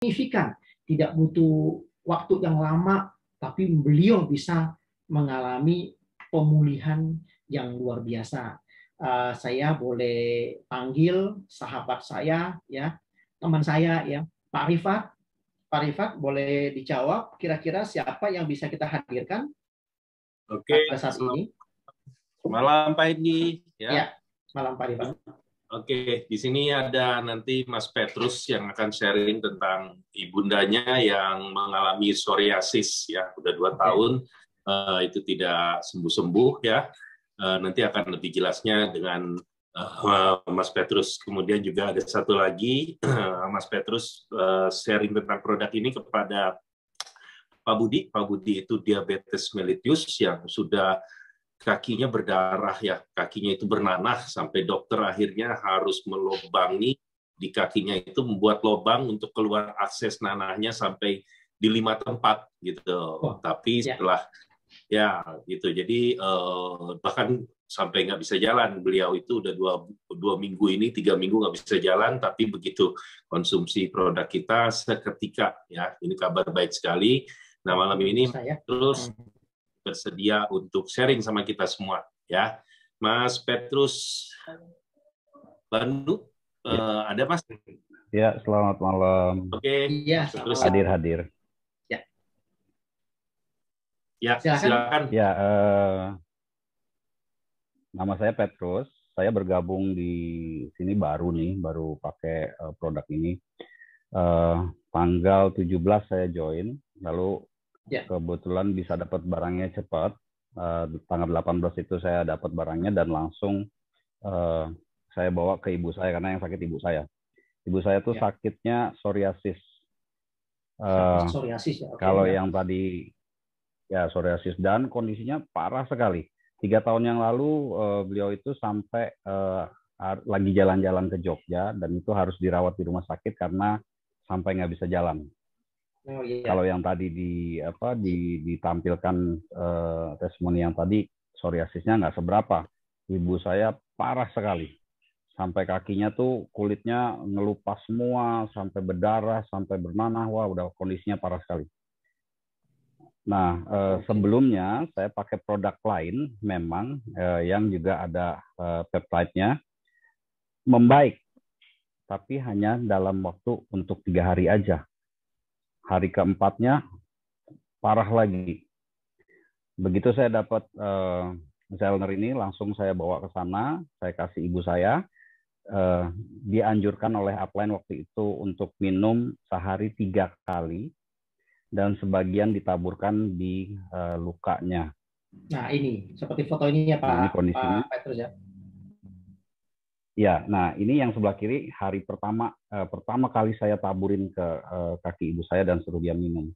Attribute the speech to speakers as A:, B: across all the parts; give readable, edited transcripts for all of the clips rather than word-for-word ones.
A: signifikan, tidak butuh waktu yang lama, tapi beliau bisa mengalami pemulihan yang luar biasa. Saya boleh panggil sahabat saya, ya, teman saya, ya, Pak Rifat. Pak Rifat, boleh dijawab kira-kira siapa yang bisa kita hadirkan pada saat ini?
B: Malam Pak Edi.
A: Ya, malam Pak Rifat.
B: Oke, di sini ada nanti Mas Petrus yang akan sharing tentang ibundanya yang mengalami psoriasis ya, udah 2 tahun itu tidak sembuh-sembuh ya. Nanti akan lebih jelasnya dengan Mas Petrus. Kemudian juga ada satu lagi Mas Petrus sharing tentang produk ini kepada Pak Budi. Pak Budi itu diabetes mellitus yang sudah kakinya berdarah ya, kakinya itu bernanah sampai dokter akhirnya harus melubangi di kakinya itu, membuat lubang untuk keluar akses nanahnya sampai di 5 tempat gitu. Tapi setelah ya gitu, jadi bahkan sampai nggak bisa jalan. Beliau itu udah 2 minggu ini, 3 minggu nggak bisa jalan, tapi begitu konsumsi produk kita seketika ya, ini kabar baik sekali. Nah malam ini terus bersedia untuk sharing sama kita semua ya. Mas Petrus Bandung, ada Mas?
C: Ya, selamat malam.
B: Oke,
A: ya,
C: hadir.
B: Ya, silakan.
C: Ya, nama saya Petrus. Saya bergabung di sini baru pakai produk ini. Tanggal 17 saya join, lalu kebetulan bisa dapat barangnya cepat. Tanggal 18 itu saya dapat barangnya dan langsung saya bawa ke ibu saya karena yang sakit ibu saya. Ibu saya tuh sakitnya psoriasis.
A: Psoriasis ya.
C: Kalau yang tadi ya psoriasis dan kondisinya parah sekali. 3 tahun yang lalu beliau itu sampai lagi jalan-jalan ke Jogja dan itu harus dirawat di rumah sakit karena sampai nggak bisa jalan. Kalau yang tadi ditampilkan testimoni yang tadi, psoriasisnya nggak seberapa. Ibu saya parah sekali. Sampai kakinya tuh kulitnya ngelupas semua, sampai berdarah, sampai bernanah. Wah, udah kondisinya parah sekali. Nah, sebelumnya saya pakai produk lain memang yang juga ada peptide-nya. Membaik, tapi hanya dalam waktu untuk 3 hari aja. Hari keempatnya parah lagi. Begitu saya dapat Zellner ini, langsung saya bawa ke sana, saya kasih ibu saya. Dianjurkan oleh upline waktu itu untuk minum sehari 3 kali, dan sebagian ditaburkan di lukanya.
A: Nah ini, seperti foto ini ya Pak, Pak Petrus ya.
C: Ya, nah ini yang sebelah kiri hari pertama kali saya taburin ke kaki ibu saya dan suruh dia minum.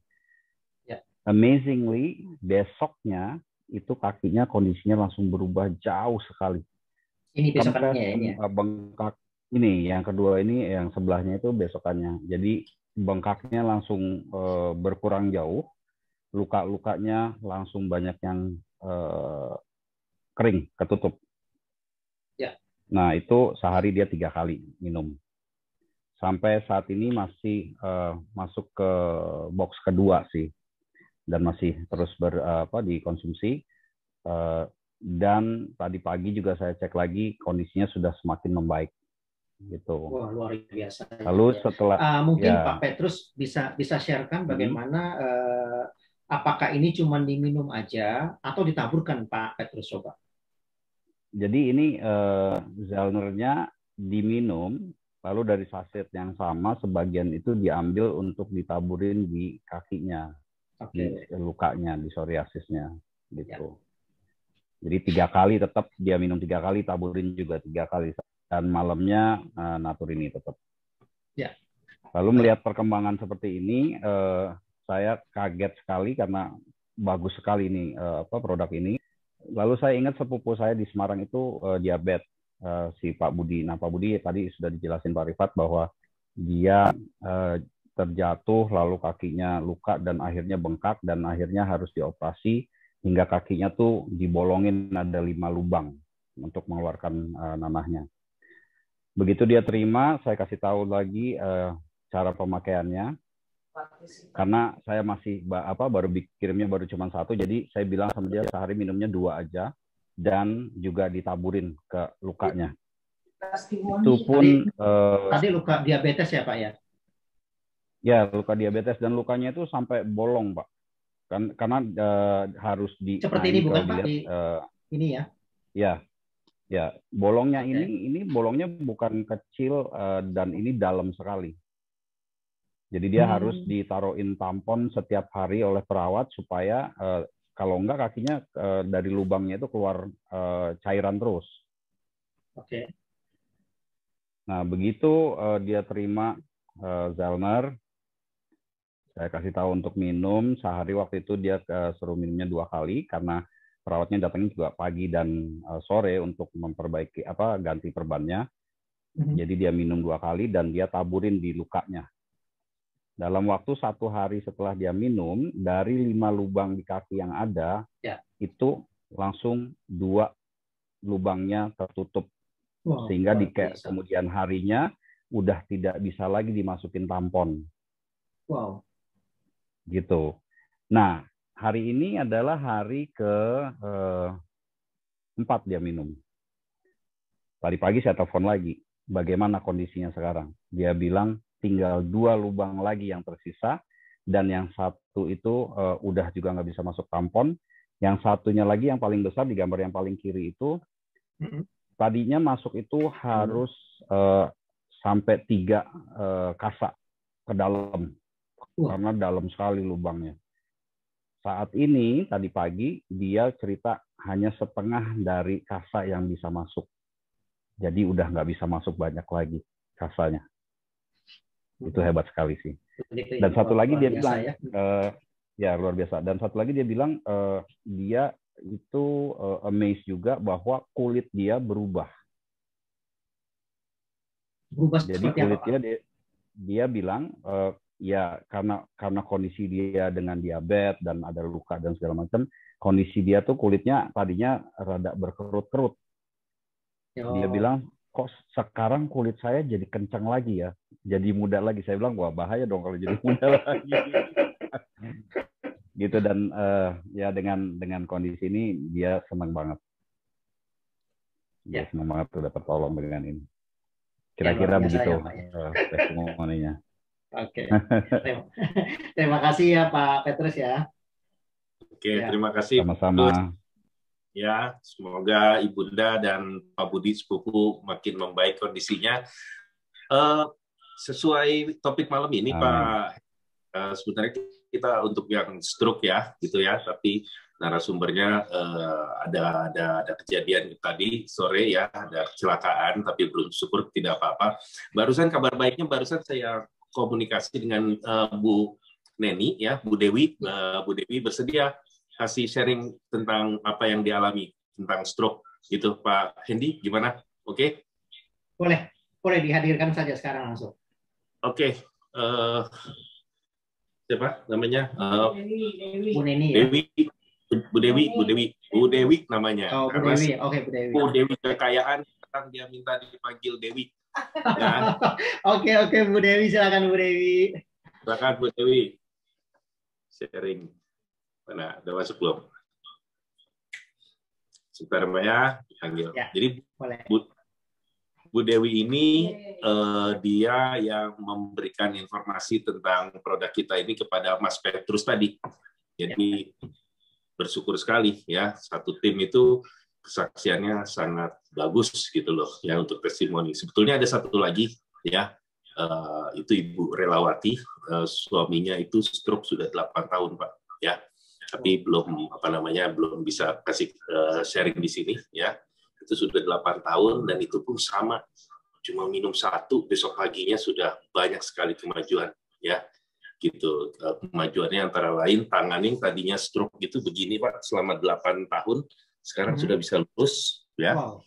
A: Ya.
C: Amazingly, besoknya itu kakinya kondisinya langsung berubah jauh sekali.
A: Ini besokannya ya, ini ya.
C: Bengkak ini, yang kedua ini yang sebelahnya itu besokannya. Jadi bengkaknya langsung berkurang jauh, luka-lukanya langsung banyak yang kering, ketutup.
A: Ya.
C: Nah, itu sehari dia 3 kali minum. Sampai saat ini masih masuk ke box kedua sih. Dan masih terus dikonsumsi. Dan tadi pagi juga saya cek lagi, kondisinya sudah semakin membaik. Gitu.
A: Wah, luar biasa.
C: Lalu setelah...
A: mungkin Pak Petrus bisa sharekan bagaimana, apakah ini cuma diminum aja atau ditaburkan Pak Petrus, coba?
C: Jadi ini Zellner-nya diminum, lalu dari saset yang sama sebagian itu diambil untuk ditaburin di kakinya, di lukanya, di psoriasisnya, gitu. Jadi 3 kali tetap dia minum 3 kali, taburin juga 3 kali, dan malamnya natur ini tetap.
A: Ya.
C: Lalu melihat perkembangan seperti ini, saya kaget sekali karena bagus sekali ini produk ini. Lalu saya ingat sepupu saya di Semarang itu diabetes, si Pak Budi. Nah, Pak Budi tadi sudah dijelasin Pak Rifat bahwa dia terjatuh, lalu kakinya luka dan akhirnya bengkak dan akhirnya harus dioperasi hingga kakinya tuh dibolongin, ada 5 lubang untuk mengeluarkan nanahnya. Begitu dia terima, saya kasih tahu lagi cara pemakaiannya. Karena saya masih baru kirimnya baru cuma satu, jadi saya bilang sama dia sehari minumnya 2 aja dan juga ditaburin ke lukanya. Itu pun
A: tadi luka diabetes ya Pak ya?
C: Ya, luka diabetes dan lukanya itu sampai bolong Pak. Karena harus di
A: seperti ini bukan Pak? Ini ya?
C: Ya, bolongnya ini bolongnya bukan kecil dan ini dalam sekali. Jadi dia harus ditaruhin tampon setiap hari oleh perawat supaya kalau enggak kakinya dari lubangnya itu keluar cairan terus.
A: Oke.
C: Nah, begitu dia terima Zellner, saya kasih tahu untuk minum sehari. Waktu itu dia suruh minumnya 2 kali karena perawatnya datangnya juga pagi dan sore untuk memperbaiki ganti perbannya. Jadi dia minum 2 kali dan dia taburin di lukanya. Dalam waktu 1 hari setelah dia minum, dari 5 lubang di kaki yang ada, itu langsung 2 lubangnya tertutup. Sehingga di kemudian harinya udah tidak bisa lagi dimasukin tampon.
A: Wow.
C: Gitu. Nah, hari ini adalah hari ke-4 dia minum. Tadi pagi saya telepon lagi. Bagaimana kondisinya sekarang? Dia bilang tinggal 2 lubang lagi yang tersisa, dan yang satu itu udah juga nggak bisa masuk tampon. Yang satunya lagi yang paling besar di gambar yang paling kiri itu, tadinya masuk itu harus sampai 3 kasa ke dalam, karena dalam sekali lubangnya. Saat ini, tadi pagi, dia cerita hanya setengah dari kasa yang bisa masuk. Jadi udah nggak bisa masuk banyak lagi kasanya. Itu hebat sekali sih. Dan satu lagi dia bilang, ya luar biasa. Dan satu lagi dia bilang, dia itu amazed juga bahwa kulit dia berubah. Jadi kulitnya dia bilang, ya karena kondisi dia dengan diabetes dan ada luka dan segala macam, kondisi dia tuh kulitnya tadinya rada berkerut-kerut. Dia bilang, kok sekarang kulit saya jadi kencang lagi ya, jadi muda lagi. Saya bilang, wah bahaya dong kalau jadi muda lagi. Gitu. Dan ya dengan kondisi ini dia senang banget. Dia senang banget udah tertolong dengan ini. Kira-kira begitu testimoninya.
A: Oke. Terima kasih ya Pak Petrus ya.
B: Oke, terima kasih.
C: Sama-sama.
B: Ya, semoga Ibunda dan Pak Budi sepupu makin membaik kondisinya. Sesuai topik malam ini, Pak, sebenarnya kita untuk yang stroke ya, gitu ya. Tapi narasumbernya ada kejadian tadi sore ya, ada kecelakaan, tapi belum syukur tidak apa-apa. Barusan kabar baiknya, barusan saya komunikasi dengan Bu Neni ya, Bu Dewi. Bu Dewi bersedia kasih sharing tentang apa yang dialami tentang stroke gitu. Pak Hendy gimana? Oke?
A: Boleh dihadirkan saja sekarang langsung.
B: Oke. Siapa namanya?
A: Bu Neni ya?
B: Bu Dewi namanya.
A: Oh, Bu Dewi. Oke, Bu Dewi.
B: Bu Dewi kekayaan, sekarang dia minta dipanggil Dewi. Ya.
A: Oke, Bu Dewi, silakan Bu Dewi.
B: Silakan Bu Dewi. Sharing. Mana, udah masuk belum? Sebentar ya, panggil. Ya, jadi Bu Dewi ini dia yang memberikan informasi tentang produk kita ini kepada Mas Petrus tadi. Jadi bersyukur sekali ya, satu tim itu kesaksiannya sangat bagus gitu loh ya untuk testimoni. Sebetulnya ada satu lagi ya, itu Ibu Relawati, suaminya itu stroke sudah 8 tahun Pak ya. Tapi belum belum bisa kasih sharing di sini ya. Itu sudah 8 tahun dan itu pun sama, cuma minum 1, besok paginya sudah banyak sekali kemajuan ya. Gitu. Kemajuannya antara lain tangan yang tadinya stroke gitu begini Pak selama 8 tahun sekarang sudah bisa lurus ya. Wow.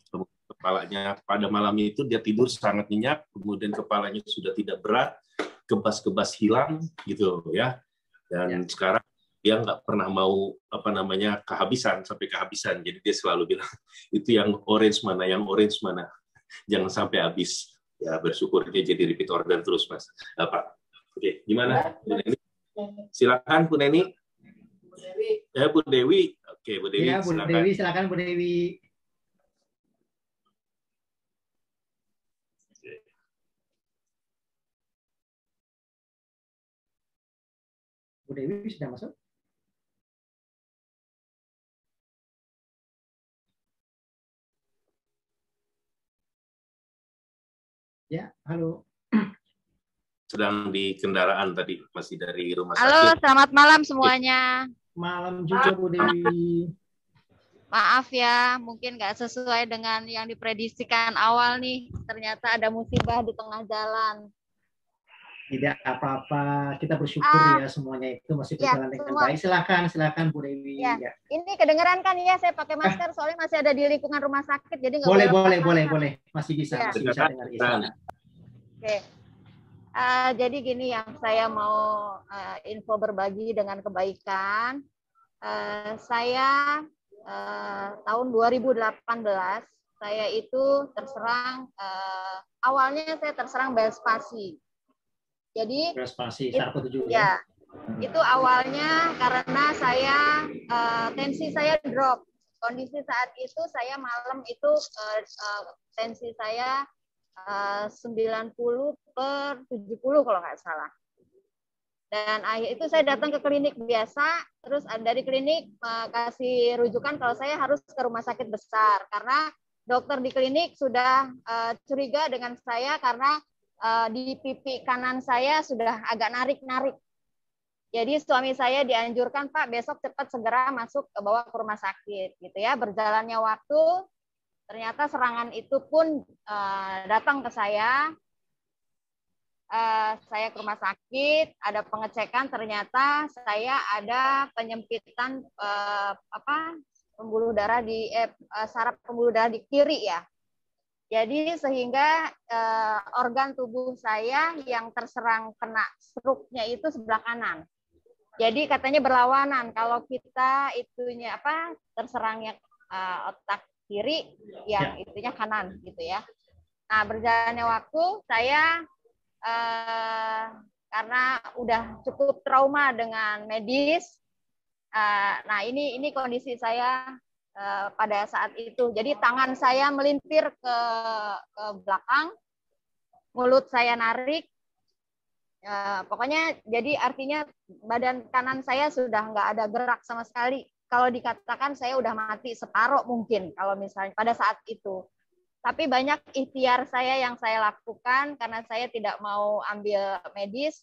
B: Kepalanya pada malamnya itu dia tidur sangat nyenyak, kemudian kepalanya sudah tidak berat, kebas-kebas hilang gitu ya. Dan sekarang dia nggak pernah mau kehabisan sampai kehabisan. Jadi dia selalu bilang itu yang orange mana, jangan sampai habis. Ya bersyukur dia jadi repeat order terus Mas. Pak. Oke, gimana? Silakan Bu Neni. Ya, Bu Dewi. Oke, Bu Dewi.
A: Ya, Bu
B: Silakan.
A: Dewi, silakan Bu Dewi. Bu Dewi sudah masuk? Ya, halo.
B: Sedang di kendaraan tadi, masih dari rumah sakit.
D: Halo, selamat malam semuanya.
A: Malam juga Bu Dewi.
D: Maaf ya, mungkin nggak sesuai dengan yang diprediksikan awal nih. Ternyata ada musibah di tengah jalan.
A: Tidak apa-apa, kita bersyukur ya semuanya itu masih berjalan dengan baik. Silakan Bu Dewi.
D: Ya. Ini kedengeran kan ya, saya pakai masker soalnya masih ada di lingkungan rumah sakit, jadi nggak
A: boleh, masih bisa,
D: ya.
A: masih bisa dengar di sana.
D: Oke. Jadi gini yang saya mau info berbagi dengan kebaikan. Saya tahun 2018 saya itu terserang awalnya saya terserang Belspasi. Jadi
A: Belspasi sarkoidosis
D: ya. Itu awalnya karena saya tensi saya drop. Kondisi saat itu saya malam itu tensi saya 90/70 kalau nggak salah. Dan itu saya datang ke klinik biasa, terus dari klinik kasih rujukan kalau saya harus ke rumah sakit besar karena dokter di klinik sudah curiga dengan saya karena di pipi kanan saya sudah agak narik-narik. Jadi suami saya dianjurkan, Pak, besok cepat segera bawa ke rumah sakit, gitu ya. Berjalannya waktu, ternyata serangan itu pun datang ke saya. Saya ke rumah sakit, ada pengecekan, ternyata saya ada penyempitan pembuluh darah saraf pembuluh darah di kiri ya. Jadi sehingga organ tubuh saya yang terserang kena stroke-nya itu sebelah kanan. Jadi katanya berlawanan, kalau kita itunya terserangnya otak kiri, yang itunya kanan gitu ya. Nah, berjalannya waktu saya karena udah cukup trauma dengan medis. Nah, ini kondisi saya pada saat itu. Jadi tangan saya melintir ke belakang, mulut saya narik. Pokoknya jadi artinya badan kanan saya sudah nggak ada gerak sama sekali. Kalau dikatakan saya udah mati separuh mungkin kalau misalnya pada saat itu. Tapi banyak ikhtiar saya yang saya lakukan karena saya tidak mau ambil medis.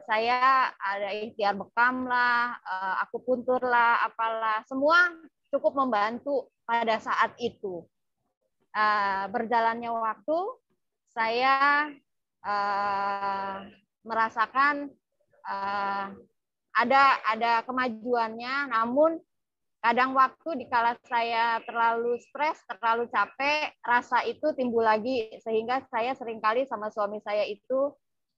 D: Saya ada ikhtiar bekam lah, akupuntur lah, apalah. Semua cukup membantu pada saat itu. Berjalannya waktu, saya merasakan ada kemajuannya, namun kadang waktu dikala saya terlalu stres, terlalu capek, rasa itu timbul lagi sehingga saya seringkali sama suami saya itu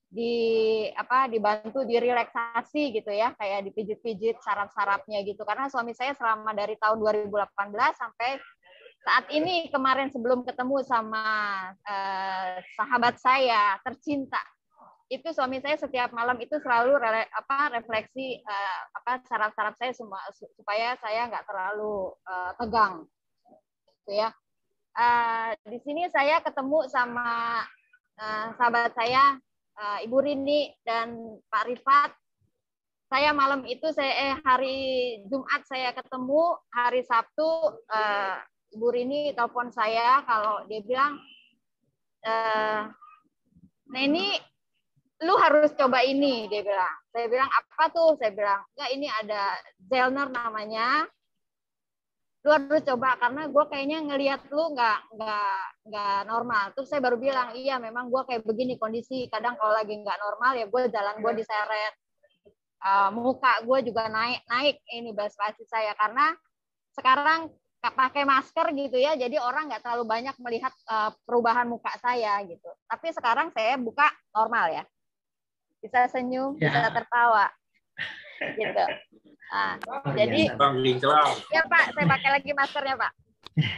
D: dibantu direlaksasi gitu ya, kayak dipijit-pijit saraf-sarafnya gitu. Karena suami saya selama dari tahun 2018 sampai saat ini kemarin sebelum ketemu sama sahabat saya tercinta, itu suami saya setiap malam itu selalu refleksi saraf-saraf saya semua supaya saya nggak terlalu tegang, gitu ya. Di sini saya ketemu sama sahabat saya Ibu Rini dan Pak Rifat. Saya malam itu hari Jumat saya ketemu, hari Sabtu Ibu Rini telepon saya kalau dia bilang, Neni, lu harus coba ini, dia bilang. Saya bilang, apa tuh? Saya bilang, enggak, ini ada Zellner namanya. Lu harus coba karena gue kayaknya ngelihat lu nggak normal. Terus saya baru bilang, iya memang gue kayak begini kondisi. Kadang kalau lagi nggak normal ya gue diseret. Muka gue juga naik ini Belspasi saya karena sekarang pakai masker gitu ya. Jadi orang nggak terlalu banyak melihat perubahan muka saya gitu. Tapi sekarang saya buka normal ya. Bisa senyum, bisa tertawa, gitu. Jadi, ya Pak, saya pakai lagi maskernya Pak.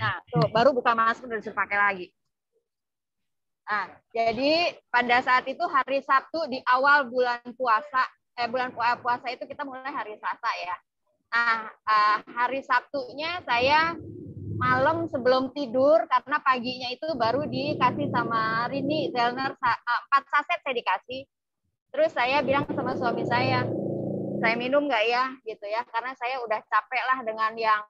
D: Nah, tuh baru buka masker udah disuruh pakai lagi. Nah, jadi pada saat itu hari Sabtu di awal bulan puasa bulan puasa itu kita mulai hari Selasa ya. Nah, hari Sabtunya saya malam sebelum tidur, karena paginya itu baru dikasih sama Rini Zellner 4 saset saya dikasih. Terus saya bilang sama suami saya minum nggak ya gitu ya, karena saya udah capek lah dengan yang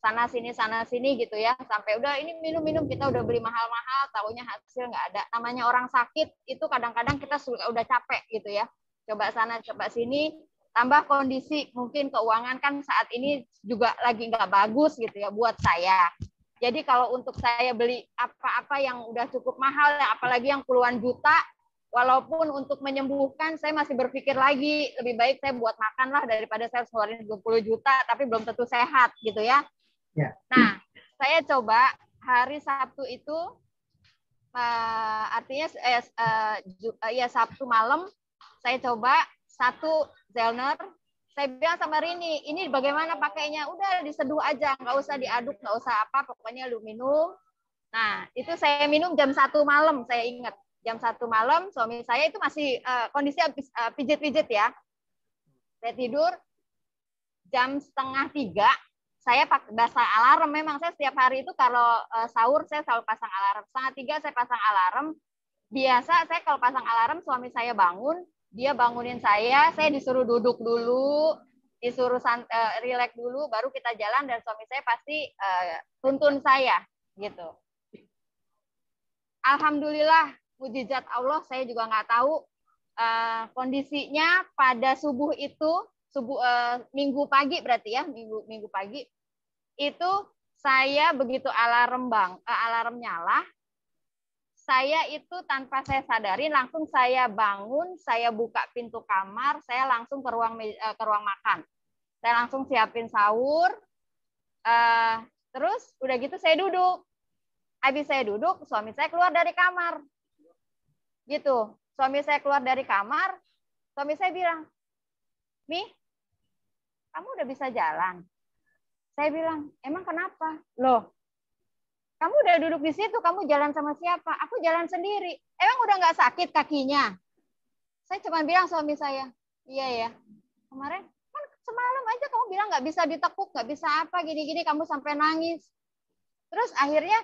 D: sana sini gitu ya, sampai udah ini minum kita udah beli mahal-mahal, taunya hasil nggak ada. Namanya orang sakit itu kadang-kadang kita udah capek gitu ya, coba sana coba sini, tambah kondisi mungkin keuangan kan saat ini juga lagi nggak bagus gitu ya buat saya. Jadi kalau untuk saya beli apa-apa yang udah cukup mahal, apalagi yang puluhan juta, walaupun untuk menyembuhkan saya masih berpikir lagi, lebih baik saya buat makan lah daripada saya ngeluarin 20 juta tapi belum tentu sehat gitu ya. Nah, saya coba hari Sabtu itu, artinya ya Sabtu malam, saya coba 1 Zellner. Saya bilang sama Rini, ini bagaimana pakainya? Udah diseduh aja, nggak usah diaduk, nggak usah apa, pokoknya lu minum. Nah, itu saya minum jam 1 malam, saya ingat. Jam 1 malam, suami saya itu masih kondisi habis pijit-pijit ya. Saya tidur, jam 2:30, saya pasang alarm. Memang saya setiap hari itu kalau sahur saya selalu pasang alarm. 2:30 saya pasang alarm. Biasa saya kalau pasang alarm suami saya bangun, dia bangunin saya disuruh duduk dulu, disuruh rileks dulu, baru kita jalan, dan suami saya pasti tuntun saya gitu. Alhamdulillah, mujizat Allah, saya juga nggak tahu kondisinya pada subuh itu, minggu pagi berarti ya, minggu pagi itu saya begitu alarm nyala, saya itu tanpa saya sadarin langsung saya bangun, saya buka pintu kamar, saya langsung ke ruang makan, saya langsung siapin sahur, terus udah gitu saya duduk. Habis saya duduk, suami saya keluar dari kamar, gitu. Suami saya keluar dari kamar, suami saya bilang, "Mi, kamu udah bisa jalan?" Saya bilang, "Emang kenapa?" "Loh, kamu udah duduk di situ, kamu jalan sama siapa?" "Aku jalan sendiri." "Emang udah nggak sakit kakinya?" Saya cuma bilang suami saya, "Iya ya, kemarin kan semalam aja kamu bilang nggak bisa ditekuk, nggak bisa apa, gini-gini, kamu sampai nangis." Terus akhirnya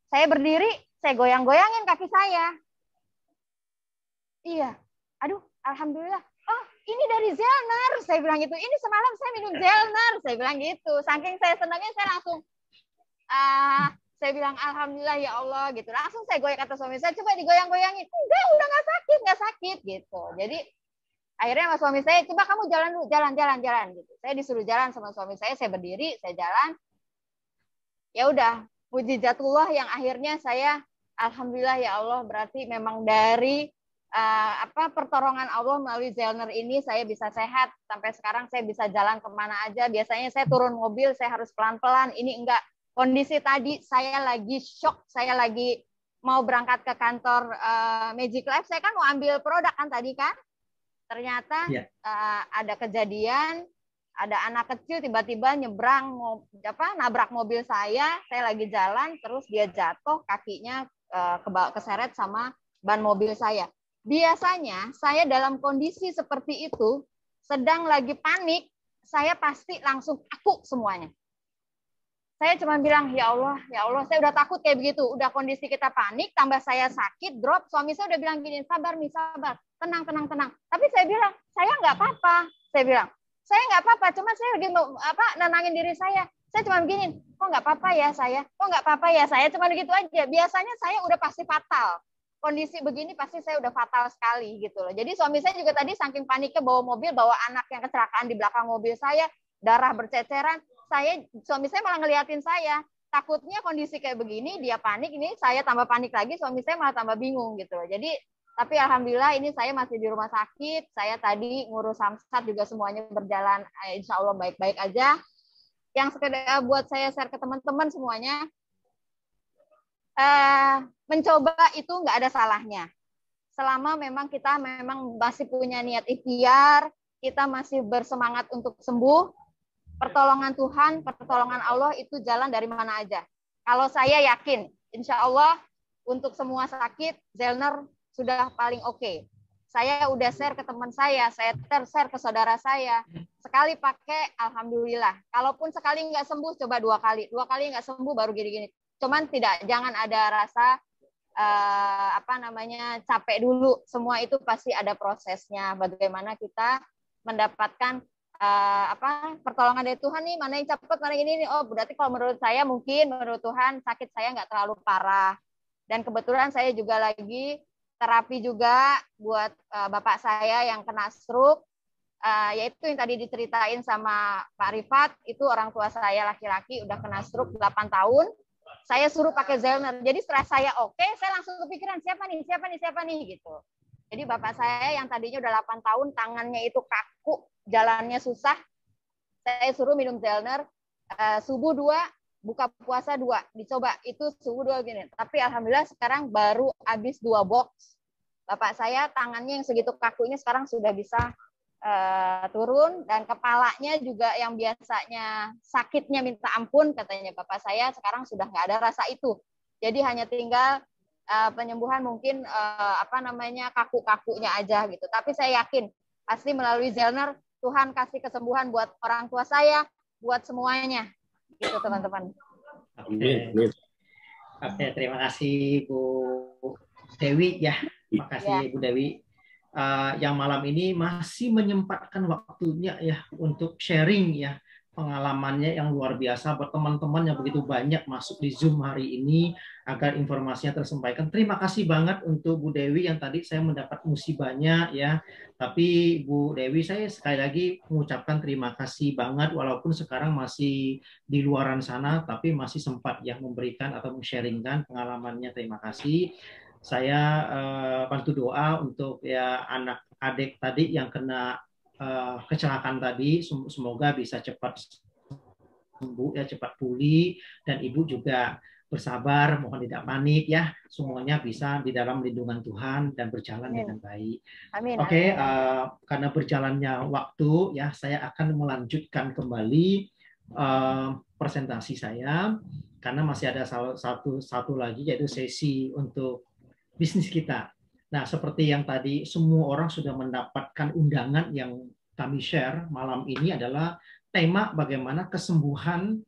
D: saya berdiri, saya goyang-goyangin kaki saya. "Iya, aduh, alhamdulillah. Oh, ini dari Zellner," saya bilang gitu. "Ini semalam saya minum Zellner," saya bilang gitu. Saking saya senangnya, saya langsung, saya bilang alhamdulillah ya Allah gitu. Langsung saya goyang, kata suami saya, "Coba digoyang-goyangin." "Enggak, udah nggak sakit gitu. Jadi akhirnya sama suami saya, "Coba kamu jalan dulu, jalan gitu." Saya disuruh jalan sama suami saya berdiri, saya jalan. Ya udah, mujizatullah yang akhirnya saya alhamdulillah ya Allah, berarti memang dari pertolongan Allah melalui Zellner ini saya bisa sehat. Sampai sekarang saya bisa jalan kemana aja. Biasanya saya turun mobil saya harus pelan-pelan, ini enggak. Kondisi tadi saya lagi shock, saya lagi mau berangkat ke kantor Magic Life, saya kan mau ambil produk kan tadi kan. Ternyata ada kejadian, ada anak kecil tiba-tiba nyebrang, nabrak mobil saya lagi jalan, terus dia jatuh, kakinya keseret sama ban mobil saya. Biasanya saya dalam kondisi seperti itu, sedang lagi panik, saya pasti langsung kaku semuanya. Saya cuma bilang, ya Allah, saya udah takut kayak begitu. Udah kondisi kita panik, tambah saya sakit, drop. Suami saya udah bilang gini, sabar, tenang. Tapi saya bilang, saya nggak apa-apa. Saya bilang, saya nggak apa-apa, cuma saya lagi nenangin diri saya. Saya cuma begini, kok nggak apa-apa ya saya? Kok nggak apa-apa ya saya? Cuma gitu aja. Biasanya saya udah pasti fatal. Kondisi begini pasti saya udah fatal sekali gitu loh. Jadi suami saya juga tadi saking paniknya bawa mobil, bawa anak yang kecelakaan di belakang mobil saya, darah berceceran. Suami saya malah ngeliatin saya. Takutnya kondisi kayak begini, dia panik, ini saya tambah panik lagi, suami saya malah tambah bingung gitu loh. Jadi, tapi alhamdulillah ini saya masih di rumah sakit. Saya tadi ngurus samsat juga semuanya berjalan, insya Allah baik-baik aja. Yang sekedar buat saya share ke teman-teman semuanya, mencoba itu nggak ada salahnya. Selama memang kita masih punya niat ikhtiar, kita masih bersemangat untuk sembuh, pertolongan Tuhan, pertolongan Allah itu jalan dari mana aja. Kalau saya yakin, insya Allah untuk semua sakit, Zellner sudah paling oke. saya udah share ke teman saya share ke saudara saya. Sekali pakai, alhamdulillah. Kalaupun sekali nggak sembuh, coba 2 kali. 2 kali nggak sembuh, baru gini-gini. Cuman jangan ada rasa capek dulu. Semua itu pasti ada prosesnya. Bagaimana kita mendapatkan pertolongan dari Tuhan nih, mana yang cepat, mana yang ini. Oh, berarti kalau menurut saya, mungkin menurut Tuhan sakit saya nggak terlalu parah. Dan kebetulan saya juga lagi terapi juga buat bapak saya yang kena stroke, yaitu yang tadi diceritain sama Pak Rifat, itu orang tua saya laki-laki udah kena stroke 8 tahun. Saya suruh pakai Zellner. Jadi setelah saya oke, saya langsung kepikiran siapa nih gitu. Jadi bapak saya yang tadinya udah 8 tahun, tangannya itu kaku, jalannya susah. Saya suruh minum Zellner, subuh 2, buka puasa 2, dicoba itu subuh 2 gini. Tapi alhamdulillah sekarang baru habis 2 box. Bapak saya tangannya yang segitu kakunya sekarang sudah bisa turun, dan kepalanya juga yang biasanya sakitnya minta ampun, katanya bapak saya sekarang sudah nggak ada rasa itu. Jadi hanya tinggal penyembuhan mungkin kaku-kakunya aja gitu. Tapi saya yakin pasti melalui Zellner Tuhan kasih kesembuhan buat orang tua saya, buat semuanya gitu teman-teman.
A: Oke, terima kasih Bu Dewi ya. Terima kasih Bu Dewi. Yang malam ini masih menyempatkan waktunya ya untuk sharing ya pengalamannya yang luar biasa buat teman-teman yang begitu banyak masuk di Zoom hari ini agar informasinya tersampaikan. Terima kasih banget untuk Bu Dewi yang tadi saya mendapat musibahnya ya. Tapi Bu Dewi, saya sekali lagi mengucapkan terima kasih banget walaupun sekarang masih di luaran sana tapi masih sempat ya memberikan atau men-sharingkan pengalamannya. Terima kasih. Saya bantu doa untuk ya anak adik tadi yang kena kecelakaan tadi, semoga bisa cepat sembuh ya, cepat pulih, dan ibu juga bersabar, mohon tidak panik ya, semuanya bisa di dalam lindungan Tuhan dan berjalan dengan baik.
D: Amin.
A: Oke, karena berjalannya waktu ya, saya akan melanjutkan kembali presentasi saya karena masih ada satu lagi yaitu sesi untuk bisnis kita. Nah, seperti yang tadi semua orang sudah mendapatkan undangan yang kami share malam ini adalah tema bagaimana kesembuhan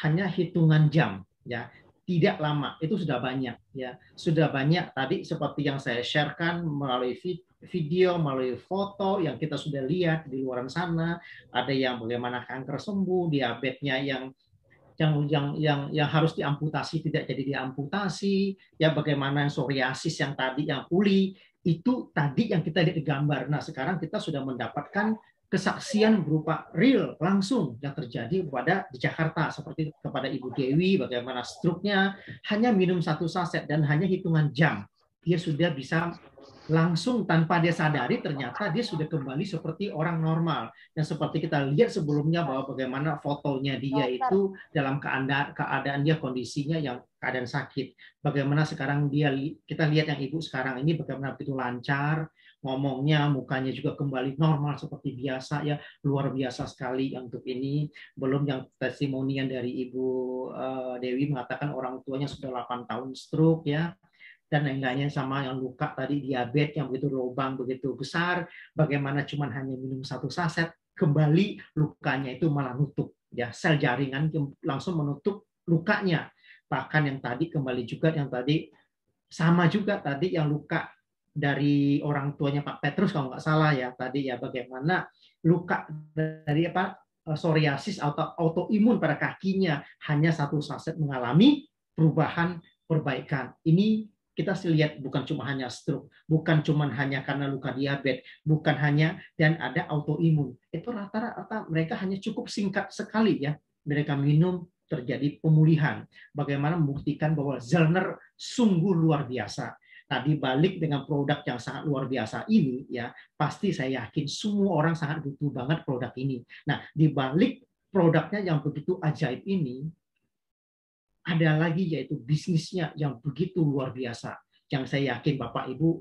A: hanya hitungan jam ya. Tidak lama, itu sudah banyak ya. Sudah banyak tadi seperti yang saya sharekan melalui video, melalui foto yang kita sudah lihat di luar sana, ada yang bagaimana kanker sembuh, diabetesnya yang harus diamputasi tidak jadi diamputasi, ya bagaimana psoriasis yang tadi yang pulih, itu tadi yang kita lihat di gambar. Nah, sekarang kita sudah mendapatkan kesaksian berupa real langsung yang terjadi di Jakarta, seperti kepada Ibu Dewi, bagaimana stroke-nya hanya minum 1 saset dan hanya hitungan jam dia sudah bisa langsung tanpa dia sadari ternyata dia sudah kembali seperti orang normal. Dan seperti kita lihat sebelumnya bahwa bagaimana fotonya dia itu dalam keadaan dia kondisinya yang keadaan sakit. Bagaimana sekarang kita lihat yang ibu sekarang ini bagaimana begitu lancar, ngomongnya, mukanya juga kembali normal seperti biasa ya, luar biasa sekali untuk ini. Belum yang testimonian dari Ibu Dewi mengatakan orang tuanya sudah 8 tahun stroke ya. Dan lain-lainnya sama yang luka tadi diabetes yang begitu lubang begitu besar, bagaimana cuman hanya minum 1 saset kembali lukanya itu malah nutup ya, sel jaringan langsung menutup lukanya. Bahkan yang tadi kembali juga yang tadi sama juga tadi yang luka dari orang tuanya Pak Petrus kalau nggak salah ya tadi ya, bagaimana luka dari psoriasis atau autoimun pada kakinya hanya 1 saset mengalami perbaikan. Ini kita lihat bukan cuma hanya stroke, bukan cuma hanya karena luka diabetes, bukan hanya dan ada autoimun. Itu rata-rata mereka hanya cukup singkat sekali ya. Mereka minum terjadi pemulihan. Bagaimana membuktikan bahwa Zellner sungguh luar biasa. Nah, dibalik dengan produk yang sangat luar biasa ini ya, pasti saya yakin semua orang sangat butuh banget produk ini. Nah, dibalik produknya yang begitu ajaib ini, ada lagi yaitu bisnisnya yang begitu luar biasa, yang saya yakin Bapak Ibu